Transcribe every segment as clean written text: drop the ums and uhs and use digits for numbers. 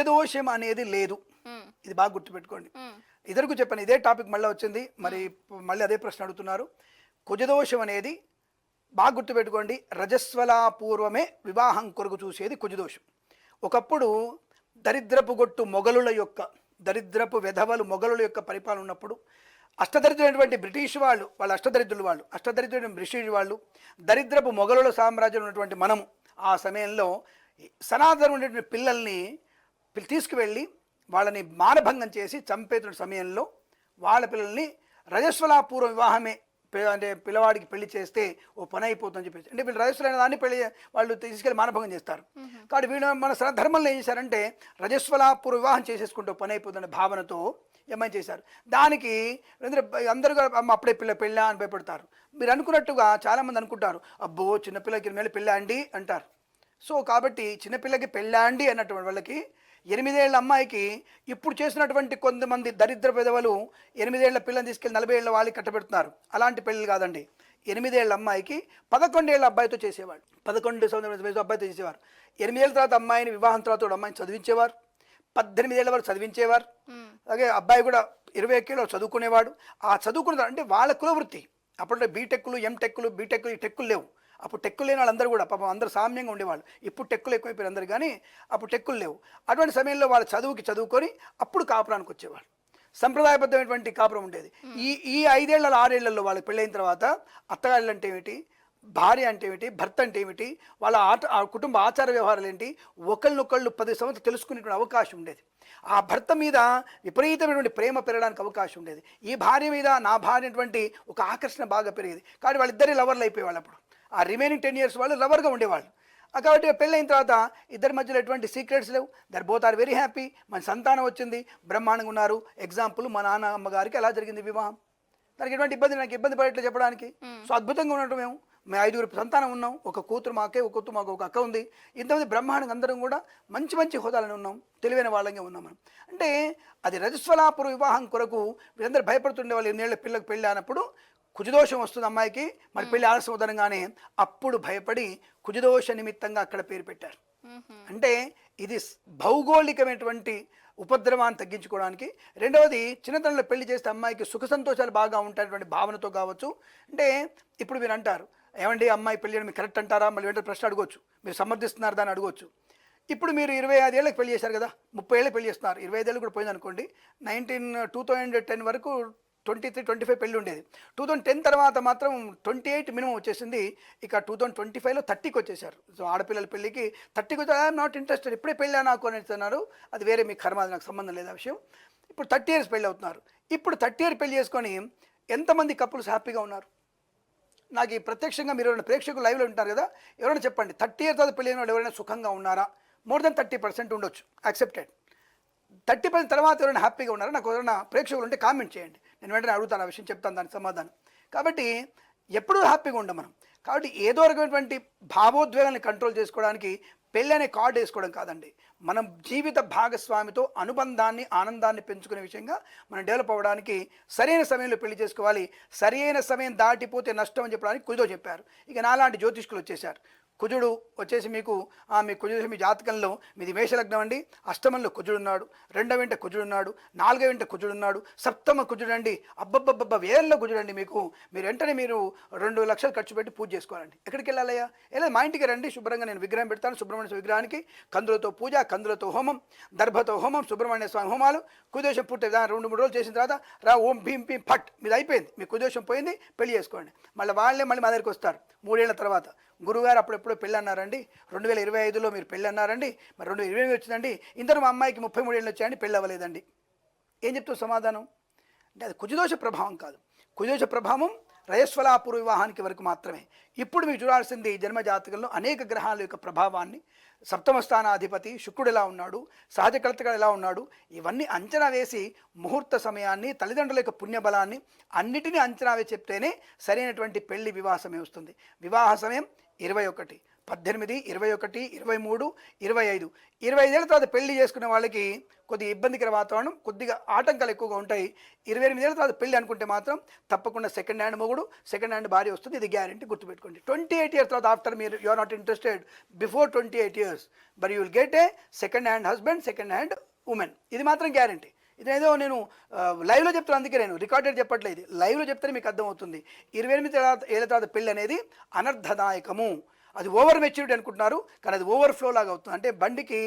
కుజదోషం అనేది లేదు. ఇది బాగా గుర్తుపెట్టుకోండి. ఇద్దరికి చెప్పాను, ఇదే టాపిక్ మళ్ళీ వచ్చింది, మరి మళ్ళీ అదే ప్రశ్న అడుగుతున్నారు. కుజదోషం అనేది బాగా గుర్తుపెట్టుకోండి, రజస్వలాపూర్వమే వివాహం కొరకు చూసేది కుజదోషం. ఒకప్పుడు దరిద్రపు గొట్టు మొఘలుల యొక్క, దరిద్రపు వెధవలు మొఘలుల యొక్క పరిపాలన ఉన్నప్పుడు అష్టదరిద్రులైనటువంటి బ్రిటిష్ వాళ్ళు, అష్టదరిద్రులైన బ్రిటిష్ వాళ్ళు, దరిద్రపు మొఘలుల సామ్రాజ్యం ఉన్నటువంటి మనము ఆ సమయంలో సనాతనం ఉండేటువంటి పిల్లల్ని తీసుకువెళ్ళి వాళ్ళని మానభంగం చేసి చంపేతున్న సమయంలో వాళ్ళ పిల్లల్ని రజస్వలాపూర్వ వివాహమే, అంటే పిల్లవాడికి పెళ్లి చేస్తే ఓ పని అయిపోతుందని చెప్పేసి, అంటే వీళ్ళు రజస్వలైన దాన్ని పెళ్లి వాళ్ళు తీసుకెళ్ళి మానభంగం చేస్తారు. కాబట్టి వీళ్ళు మన ధర్మంలో ఏం చేశారంటే రజస్వలాపూర్వ వివాహం చేసేసుకుంటూ పని అయిపోతున్న భావనతో ఏమైనా చేశారు. దానికి అందరూ అప్పుడే పెళ్ళా అని భయపడతారు. మీరు అనుకున్నట్టుగా చాలామంది అనుకుంటారు, అబ్బో చిన్నపిల్లకి మేలు పెళ్ళా అండి అంటారు. సో కాబట్టి చిన్నపిల్లకి పెళ్ళా అండి అన్నటువంటి వాళ్ళకి 8 ఏళ్ల అమ్మాయికి ఇప్పుడు చేసినటువంటి కొంతమంది దరిద్ర పెదవులు 8 ఏళ్ల పిల్లని తీసుకెళ్ళి 40 ఏళ్ల వాళ్ళకి కట్టబెడుతున్నారు. అలాంటి పెళ్ళి కాదండి. 8 ఏళ్ల అమ్మాయికి 11 ఏళ్ల అబ్బాయితో చేసేవాడు, 11 సంవత్సరాల వయసు అబ్బాయితో చేసేవారు. 8 ఏళ్ళ తర్వాత అమ్మాయిని వివాహం తర్వాత అమ్మాయిని చదివించేవారు, 18 ఏళ్ల వరకు చదివించేవారు. అలాగే అబ్బాయి కూడా 21 ఏళ్ళు చదువుకునేవాడు. ఆ చదువుకున్న అంటే వాళ్ళ కులవృత్తి. అప్పుడు బీటెక్లు, ఎంటెక్లు, బీటెక్లు, ఈ టెక్కులు లేవు. అప్పుడు టెక్కులు లేని వాళ్ళందరూ కూడా పాపం అందరూ సామ్యంగా ఉండేవాళ్ళు. ఇప్పుడు టెక్కులు ఎక్కువైపోయారు అందరు, కానీ అప్పుడు టెక్కులు లేవు. అటువంటి సమయంలో వాళ్ళ చదువుకొని అప్పుడు కాపురానికి వచ్చేవాళ్ళు. సంప్రదాయబద్ధమైనటువంటి కాపురం ఉండేది. ఈ 5 ఏళ్ల 6 ఏళ్లలో వాళ్ళకి పెళ్ళైన తర్వాత అత్తగారులు అంటే ఏమిటి, భార్య అంటే ఏమిటి, భర్త అంటే ఏమిటి, వాళ్ళ కుటుంబ ఆచార వ్యవహారాలు ఏంటి, ఒకళ్ళనొకళ్ళు 10 సంవత్సరాలు తెలుసుకునేటువంటి అవకాశం ఉండేది. ఆ భర్త మీద విపరీతమైనటువంటి ప్రేమ పెరగడానికి అవకాశం ఉండేది. ఈ భార్య మీద నా భార్య అనేటువంటి ఒక ఆకర్షణ బాగా పెరిగేది. కానీ వాళ్ళిద్దరి లవర్లు అయిపోయేవాళ్ళు. అప్పుడు ఆ రిమైనింగ్ 10 years వాళ్ళు లవర్గా ఉండేవాళ్ళు. కాబట్టి పెళ్ళైన తర్వాత ఇద్దరి మధ్యలో ఎటువంటి సీక్రెట్స్ లేవు. There both are very happy. మన సంతానం వచ్చింది, బ్రహ్మాండంగా ఉన్నారు. ఎగ్జాంపుల్ మా నాన్న అమ్మగారికి ఎలా జరిగింది వివాహం, దానికి ఎటువంటి ఇబ్బంది, నాకు ఇబ్బంది పడేట్లు చెప్పడానికి. సో అద్భుతంగా ఉన్నట్టు మేము 5 సంతానం ఉన్నాం. ఒక కూతురు మాకే, ఒక కూతురు మాకు, ఒక అక్క ఉంది. ఇంతమంది బ్రహ్మాండంగా అందరం కూడా మంచి మంచి హోదాలను ఉన్నాం, తెలివైన వాళ్ళంగా ఉన్నాం మనం. అంటే అది రజస్వలాపూర్వ వివాహం కొరకు వీళ్ళందరూ భయపడుతుండే వాళ్ళు. 8 ఏళ్ల పిల్లలకు పెళ్ళి అయినప్పుడు కుజదోషం వస్తుంది అమ్మాయికి, మరి పెళ్లి ఆలస్యం అవుతుండగానే అప్పుడు భయపడి కుజదోష నిమిత్తంగా అక్కడ పేరు పెట్టారు. అంటే ఇది భౌగోళికమైనటువంటి ఉపద్రవాన్ని తగ్గించుకోవడానికి. రెండవది, చిన్నతనంలో పెళ్లి చేస్తే అమ్మాయికి సుఖ సంతోషాలు బాగా ఉంటాయటువంటి భావనతో కావచ్చు. అంటే ఇప్పుడు మీరు అంటారు, ఏమండి అమ్మాయి పెళ్లి మీరు కరెక్ట్ అంటారా, మళ్ళీ వెంటనే ప్రశ్న అడగవచ్చు, మీరు సమర్థిస్తున్నారు దాన్ని అడగవచ్చు. ఇప్పుడు మీరు 25 ఏళ్ళకి పెళ్లి చేశారు కదా, 30 ఏళ్ళకి పెళ్లి చేస్తున్నారు, 25 ఏళ్ళు కూడా పోయింది అనుకోండి. 2010 వరకు 23-25 పెళ్ళి ఉండేది. 2010 తర్వాత మాత్రం 28 మినిమం వచ్చేసింది. ఇక 2025లో 30కి వచ్చేసారు. సో ఆడపిల్లల పెళ్ళికి 30కి వచ్చి ఐఎమ్ నాట్ ఇంట్రెస్టెడ్, ఇప్పుడే పెళ్ళా నాకు అని అన్నారు. అది వేరే మీ కర్మ, నాకు సంబంధం లేదు ఆ విషయం. ఇప్పుడు 30 years పెళ్ళి అవుతున్నారు. ఇప్పుడు 30 years పెళ్ళి చేసుకొని ఎంతమంది కపుల్స్ హ్యాపీగా ఉన్నారు? నాకు ఈ ప్రత్యక్షంగా మీరు ఎవరైనా ప్రేక్షకులు లైవ్లో ఉంటారు కదా, ఎవరైనా చెప్పండి, 30 years తర్వాత పెళ్ళి అయిన వాళ్ళు ఎవరైనా సుఖంగా ఉన్నారా? మోర్ దెన్ 30% ఉండొచ్చు, యాక్సెప్టెడ్. 30% తర్వాత ఎవరైనా హ్యాపీగా ఉన్నారా? నాకు ఎవరైనా ప్రేక్షకులు ఉంటే కామెంట్ చేయండి, నేను వెంటనే అడుగుతాను, ఆ విషయం చెప్తాను, దానికి సమాధానం. కాబట్టి ఎప్పుడూ హ్యాపీగా ఉండం మనం. కాబట్టి ఏదో రకమైనటువంటి భావోద్వేగాన్ని కంట్రోల్ చేసుకోవడానికి పెళ్ళి అనే కార్డు వేసుకోవడం కాదండి. మనం జీవిత భాగస్వామితో అనుబంధాన్ని, ఆనందాన్ని పెంచుకునే విషయంగా మనం డెవలప్ అవ్వడానికి సరైన సమయంలో పెళ్లి చేసుకోవాలి. సరైన సమయం దాటిపోతే నష్టం అని చెప్పడానికి కుజుడు చెప్పారు. ఇక నాలాంటి జ్యోతిష్కులు వచ్చేసారు. కుజుడు వచ్చేసి మీకు మీ కుజుడు, మీ జాతకంలో మీది మేషలగ్నం అండి, అష్టమంలో కుజుడున్నాడు, 2వ ఇంట కుజుడున్నాడు, 4వ ఇంట కుజుడున్నాడు, సప్తమ కుజుడండి, అబ్బబ్బబ్బబ్బ వేలలో కుజుడండి. మీరు వెంటనే 2 లక్షలు ఖర్చు పెట్టి పూజ చేసుకోవాలండి. ఎక్కడికి వెళ్ళాలయ్యా? వెళ్ళదు, మా ఇంటికి రండి, శుభ్రంగా నేను విగ్రహం పెడతాను. సుబ్రహ్మణ్య విగ్రహానికి కందులతో పూజ, కందులతో హోమం, దర్భతో హోమం, సుబ్రహ్మణ్య స్వామి హోమాలు. కుదోషం పూర్తి 2-3 రోజులు చేసిన తర్వాత ఓం భీం భీం ఫట్, మీది అయిపోయింది, మీ కుదోషం పోయింది, పెళ్లి చేసుకోండి. మళ్ళీ మా దగ్గరికి వస్తారు 3 ఏళ్ల తర్వాత. గురుగారు అప్పుడెప్పుడో పెళ్ళి అన్నారండి, 2025లో మీరు పెళ్ళి అన్నారండి, మరి 2028 వచ్చిందండి, ఇంతలో మా అమ్మాయికి 33 ఏళ్ళు వచ్చాయండి, పెళ్ళి అవ్వలేదండి. ఏం చెప్తావు సమాధానం? అంటే అది కుజదోష ప్రభావం కాదు. కుజదోష ప్రభావం రజస్వలాపూర్వ వివాహానికి వరకు మాత్రమే. ఇప్పుడు మీకు చూడాల్సింది జన్మజాతకంలో అనేక గ్రహాల యొక్క ప్రభావాన్ని, సప్తమ స్థానాధిపతి శుక్రుడు ఎలా ఉన్నాడు, సహజ కలతగా ఎలా ఉన్నాడు, ఇవన్నీ అంచనా వేసి ముహూర్త సమయాన్ని, తల్లిదండ్రుల యొక్క పుణ్యబలాన్ని అన్నిటినీ అంచనా వేసి చెప్తేనే సరైనటువంటి పెళ్లి వివాహ సమయం వస్తుంది. వివాహ సమయం 21, 18, 21, 23, 25. 25 తర్వాత పెళ్లి చేసుకునే వాళ్ళకి కొద్దిగా ఇబ్బందికర వాతావరణం, కొద్దిగా ఆటంకాలు ఎక్కువగా ఉంటాయి. 28 తర్వాత పెళ్లి అనుకుంటే మాత్రం తప్పకుండా సెకండ్ హ్యాండ్ మొగుడు, సెకండ్ హ్యాండ్ భార్య వస్తుంది. ఇది గ్యారంటీ, గుర్తుపెట్టుకోండి. 28 ఇయర్స్ తర్వాత ఆఫ్టర్ మీరు you are not interested before 28 years, but you will get a second hand husband, second hand women. ఇది మాత్రం గ్యారంటీ. ఇదేదో నేను లైవ్లో చెప్తాను, అందుకే నేను రికార్డెడ్ చెప్పట్లేదు. లైవ్లో చెప్తే మీకు అర్థమవుతుంది. 28 ఏళ్ళ తర్వాత పెళ్ళి అనేది అనర్థదాయకము. అది ఓవర్ మెచ్యూరిటీ అనుకుంటున్నారు, కానీ అది ఓవర్ఫ్లో లాగా అవుతుంది. అంటే బండికి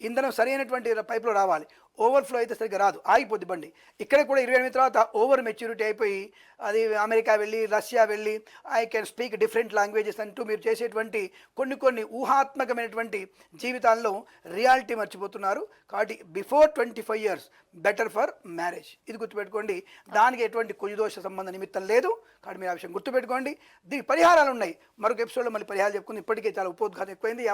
ఇంధనం సరైనటువంటి పైపులో రావాలి, ఓవర్ఫ్లో అయితే సరిగ్గా రాదు, ఆగిపోద్ది బండి. ఇక్కడ కూడా 28 తర్వాత ఓవర్ మెచ్యూరిటీ అయిపోయి అది అమెరికా వెళ్ళి, రష్యా వెళ్ళి, I can speak different languages అంటూ మీరు చేసేటువంటి కొన్ని ఊహాత్మకమైనటువంటి జీవితాల్లో రియాలిటీ మర్చిపోతున్నారు. కాబట్టి before 25 years better for marriage. ఇది గుర్తుపెట్టుకోండి. దానికి ఎటువంటి కుజదోష సంబంధ నిమిత్తం లేదు. కాబట్టి మీరు ఆ విషయం గుర్తుపెట్టుకోండి. దీనికి పరిహారాలు ఉన్నాయి, మరొక ఎపిసోడ్లో మళ్ళీ పరిహారాలు చెప్పుకుని. ఇప్పటికే చాలా ఉపోద్ఘాతం ఎక్కువైంది.